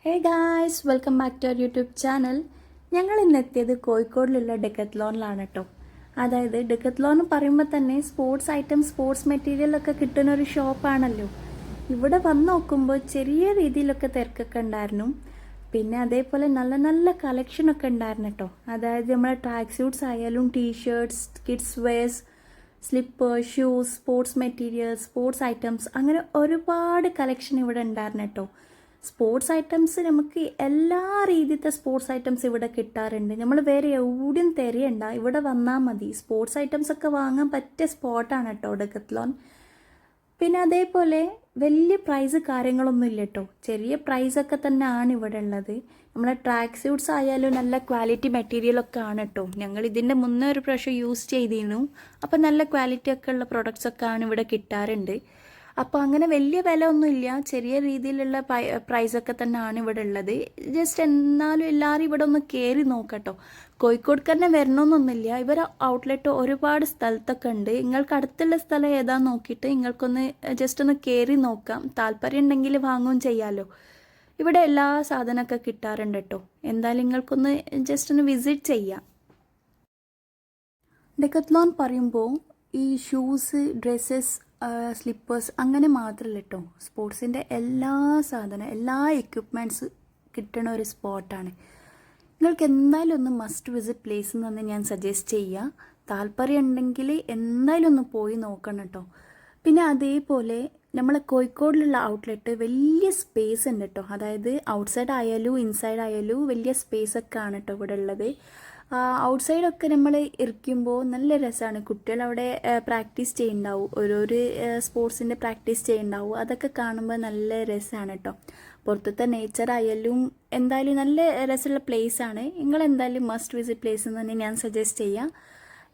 Hey guys, welcome back to our YouTube channel. ഞങ്ങൾ ഇന്ന് എത്തിയത് കോഴിക്കോടിലുള്ള ഡെക്കത്ലോണിലാണ് കേട്ടോ. അതായത് ഡെക്കത്ലോൺ എന്ന് പറയുമ്പോൾ തന്നെ സ്പോർട്സ് ഐറ്റം, സ്പോർട്സ് മെറ്റീരിയൽ ഒക്കെ കിട്ടുന്ന ഒരു ഷോപ്പാണല്ലോ. ഇവിടെ വന്ന് നോക്കുമ്പോൾ ചെറിയ രീതിയിലൊക്കെ തിരക്കൊക്കെ ഉണ്ടായിരുന്നു. പിന്നെ അതേപോലെ നല്ല നല്ല കളക്ഷനൊക്കെ ഉണ്ടായിരുന്നു കേട്ടോ. അതായത് നമ്മളെ ട്രാക്ക് സ്യൂട്ട്സ് ആയാലും t-shirts, kids wears, slipper, shoes, sports materials, sports items, അങ്ങനെ ഒരുപാട് കളക്ഷൻ ഇവിടെ ഉണ്ടായിരുന്നു കേട്ടോ. സ്പോർട്സ് ഐറ്റംസ് നമുക്ക് എല്ലാ രീതിയിലത്തെ സ്പോർട്സ് ഐറ്റംസ് ഇവിടെ കിട്ടാറുണ്ട്. നമ്മൾ വേറെ എവിടെയും തിരയണ്ട, ഇവിടെ വന്നാൽ മതി. സ്പോർട്സ് ഐറ്റംസ് ഒക്കെ വാങ്ങാൻ പറ്റിയ സ്പോട്ടാണ് കേട്ടോ ഡെക്കത്ലോൺ. പിന്നെ അതേപോലെ വലിയ പ്രൈസ് കാര്യങ്ങളൊന്നും ഇല്ല കേട്ടോ. ചെറിയ പ്രൈസൊക്കെ തന്നെ ആണ് ഇവിടെ ഉള്ളത്. നമ്മളെ ട്രാക്ക് സ്യൂട്ട്സ് ആയാലും നല്ല ക്വാളിറ്റി മെറ്റീരിയലൊക്കെ ആണ് കേട്ടോ. ഞങ്ങൾ ഇതിൻ്റെ മുന്നേ ഒരു പ്രാവശ്യം യൂസ് ചെയ്തിരുന്നു. അപ്പോൾ നല്ല ക്വാളിറ്റി ഒക്കെ ഉള്ള പ്രൊഡക്ട്സൊക്കെ ആണ് ഇവിടെ കിട്ടാറുണ്ട്. അപ്പോൾ അങ്ങനെ വലിയ വില ഒന്നുമില്ല, ചെറിയ രീതിയിലുള്ള പ്രൈസൊക്കെ തന്നെയാണ് ഇവിടെ ഉള്ളത്. ജസ്റ്റ് എന്നാലും എല്ലാവരും ഇവിടെ ഒന്ന് കയറി നോക്കട്ടോ. കോഴിക്കോട് തന്നെ വരണമെന്നൊന്നുമില്ല, ഇവർ ഔട്ട്ലെറ്റ് ഒരുപാട് സ്ഥലത്തൊക്കെ ഉണ്ട്. നിങ്ങൾക്ക് അടുത്തുള്ള സ്ഥലം ഏതാന്ന് നോക്കിയിട്ട് നിങ്ങൾക്കൊന്ന് ജസ്റ്റ് ഒന്ന് കയറി നോക്കാം. താല്പര്യം ഉണ്ടെങ്കിൽ വാങ്ങുകയും ചെയ്യാമല്ലോ. ഇവിടെ എല്ലാ സാധനമൊക്കെ കിട്ടാറുണ്ട് കേട്ടോ. എന്തായാലും നിങ്ങൾക്കൊന്ന് ജസ്റ്റ് ഒന്ന് വിസിറ്റ് ചെയ്യാം. ഡെക്കത്ലോൺ പറയുമ്പോൾ ഈ ഷൂസ്, ഡ്രസ്സസ്, സ്ലിപ്പേഴ്സ് അങ്ങനെ മാത്രമല്ല കേട്ടോ. സ്പോർട്സിൻ്റെ എല്ലാ സാധനം, എല്ലാ എക്യുപ്മെൻറ്റ്സ് കിട്ടുന്ന ഒരു സ്പോട്ടാണ്. നിങ്ങൾക്ക് എന്തായാലും ഒന്ന് മസ്റ്റ് വിസിറ്റ് പ്ലേസ് എന്ന് തന്നെ ഞാൻ സജസ്റ്റ് ചെയ്യുക. താല്പര്യം ഉണ്ടെങ്കിൽ എന്തായാലും ഒന്ന് പോയി നോക്കണം കേട്ടോ. പിന്നെ അതേപോലെ നമ്മളെ കോഴിക്കോടിലുള്ള ഔട്ട്ലെറ്റ് വലിയ സ്പേസ് ഉണ്ട് കേട്ടോ. അതായത് ഔട്ട്സൈഡ് ആയാലും ഇൻസൈഡ് ആയാലും വലിയ സ്പേസ് ഒക്കെ ആണ് കേട്ടോ ഇവിടെ ഉള്ളത്. ഔട്ട്സൈഡൊക്കെ നമ്മൾ ഇരിക്കുമ്പോൾ നല്ല രസമാണ്. കുട്ടികൾ അവിടെ പ്രാക്ടീസ് ചെയ്യുന്നുണ്ടാവും, ഓരോരോ സ്പോർട്സിൻ്റെ പ്രാക്ടീസ് ചെയ്യുന്നുണ്ടാവും. അതൊക്കെ കാണുമ്പോൾ നല്ല രസമാണ് കേട്ടോ. പുറത്തത്തെ നേച്ചർ ആയാലും എന്തായാലും നല്ല രസമുള്ള പ്ലേസാണ്. നിങ്ങൾ എന്തായാലും മസ്റ്റ് വിസിറ്റ് പ്ലേസ് എന്ന് തന്നെ ഞാൻ സജസ്റ്റ് ചെയ്യാം.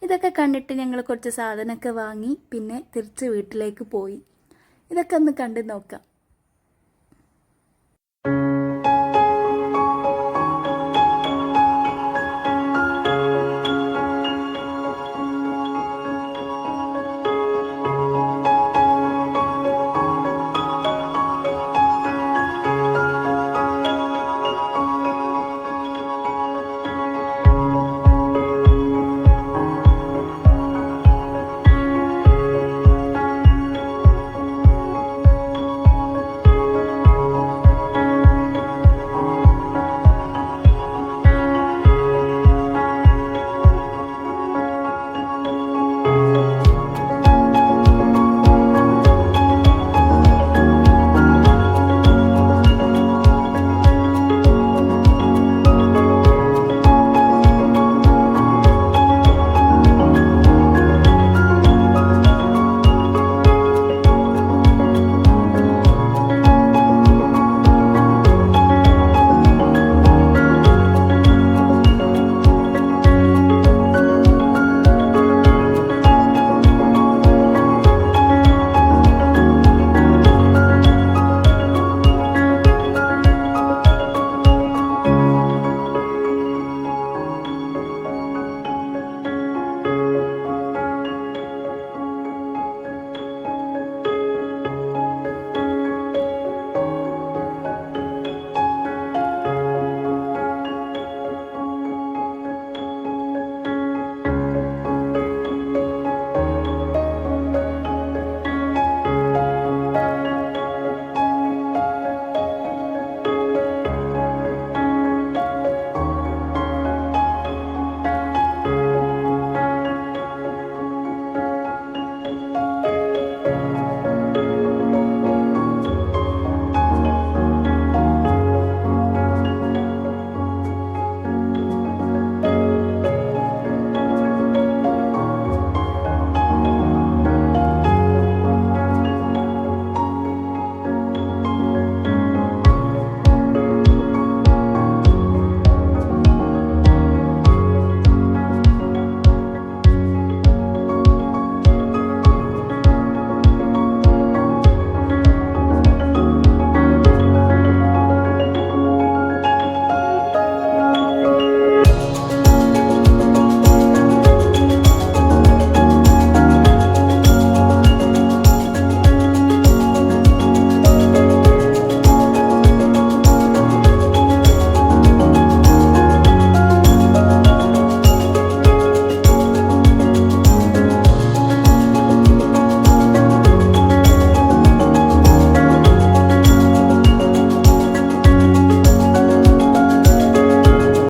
ഇതൊക്കെ കണ്ടിട്ട് ഞങ്ങൾ കുറച്ച് സാധനമൊക്കെ വാങ്ങി പിന്നെ തിരിച്ച് വീട്ടിലേക്ക് പോയി. ഇതൊക്കെ ഒന്ന് കണ്ടു നോക്കാം.